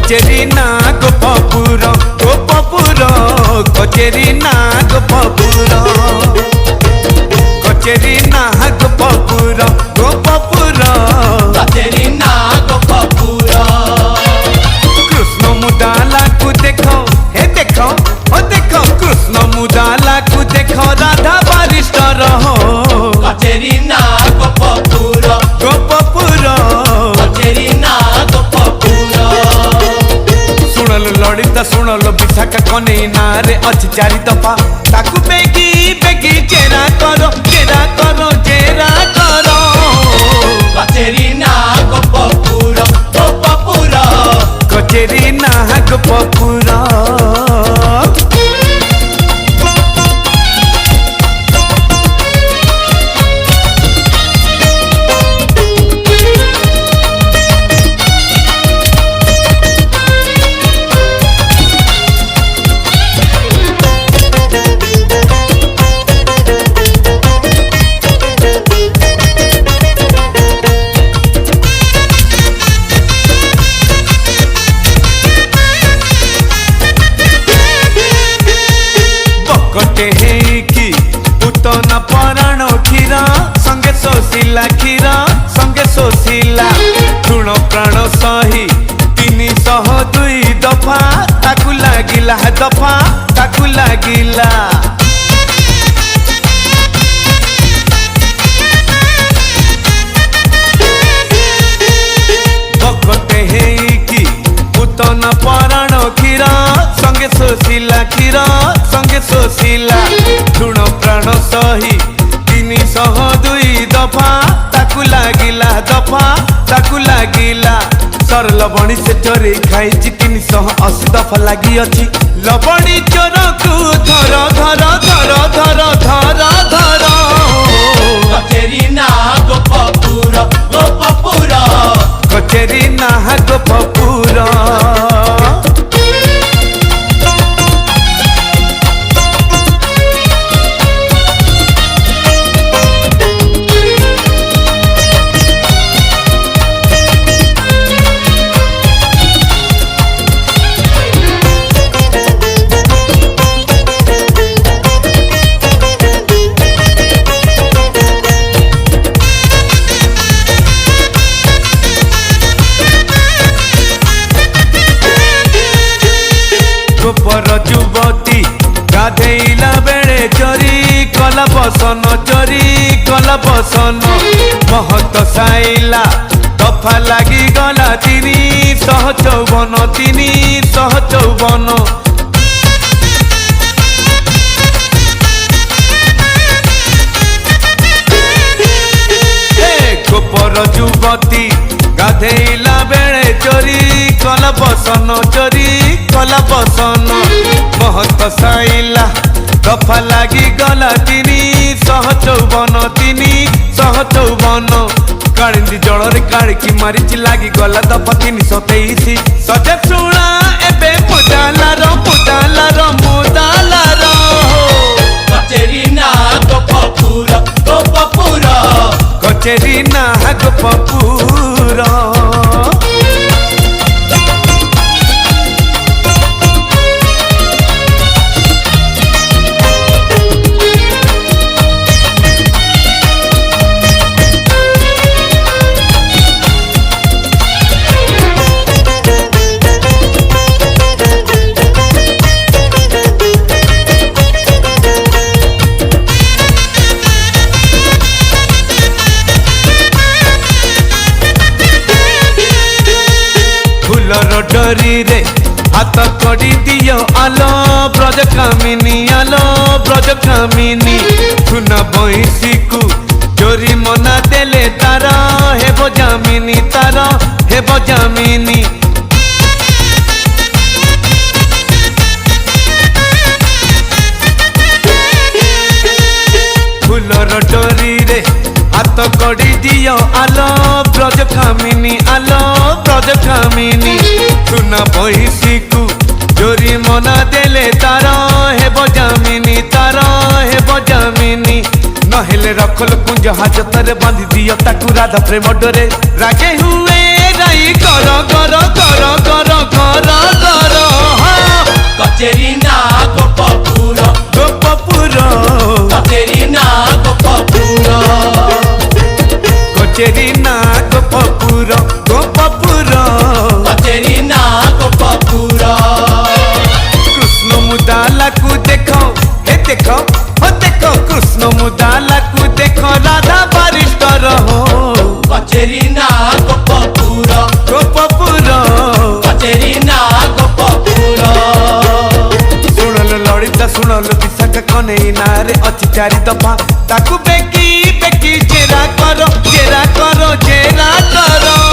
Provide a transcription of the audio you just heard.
कचेरी ना गोपपुर कचेरी ना गोपपुर कचेरी ना गोपपुर कचेरी ना गोपपुर कृष्ण मुदाला को देखो हे देखो ओ देखो कृष्ण मुदाला को देखो राधा बारिस्टर हो कचेरी ना गोपपुर कचेरी ना गोपपुर सुनल लड़िता सुनल विशाखा कने नारे अच्छी चारि दफा ताकू बेगी बेगी चेरा करो कचेरी ना गोपपुर कचेरी ना गोपपुर कटे हेकी उतना पराण क्षीर संगे सोशिला क्षीर संगे सोशिला तृण प्राण सही 302 दफा ताकू लागिला दफा ताकू लागिला कटे हेकी उतना पराण क्षीर संगे सोशिला क्षीर संगे सोशिला तृण प्राण सही 302 दफा ताकू लागिला दफा ताकू लागिला सर लबणी से चोरी खाई 380 दफा लगी अच्छी लबणी चोर को धर धर धर धर धर धर कचेरी ना गोपपुर कचेरी ना गोपपुर गोपर युवती गाधेला बेड़े चोरी कला बसन महत साइला दफा लगी गला 354 गोपर युवती गाधेला बेड़े चोरी कला बसन महत साइला दफा लगी गला 354 कालिंदी जड़े काड़की मारी लगी गला दफा 323 सजे शुणा एबे मुदालार कचेरी ना गोपपुर कचेरी ना गोपपुर डरी रे हाथ कड़ी दियो आलो ब्रज कामिनी सुना बंशी को चोरी मना देले तार हेब जामिनी फूलर डरी रे हाथ कड़ी दियो आलो ब्रज कामिनी सुना बंशी को चोरी मना देले तार हेब जामिनी नहेले रखल कुंज हाजतरे बांधी दियो ताकू राधा प्रेम डरे रागे हुए राई कर कर कर कर कर भनेई नारे अच्छी चारि दफा ताकू बेकी बेकी जेरा करो जेरा करो जेरा करो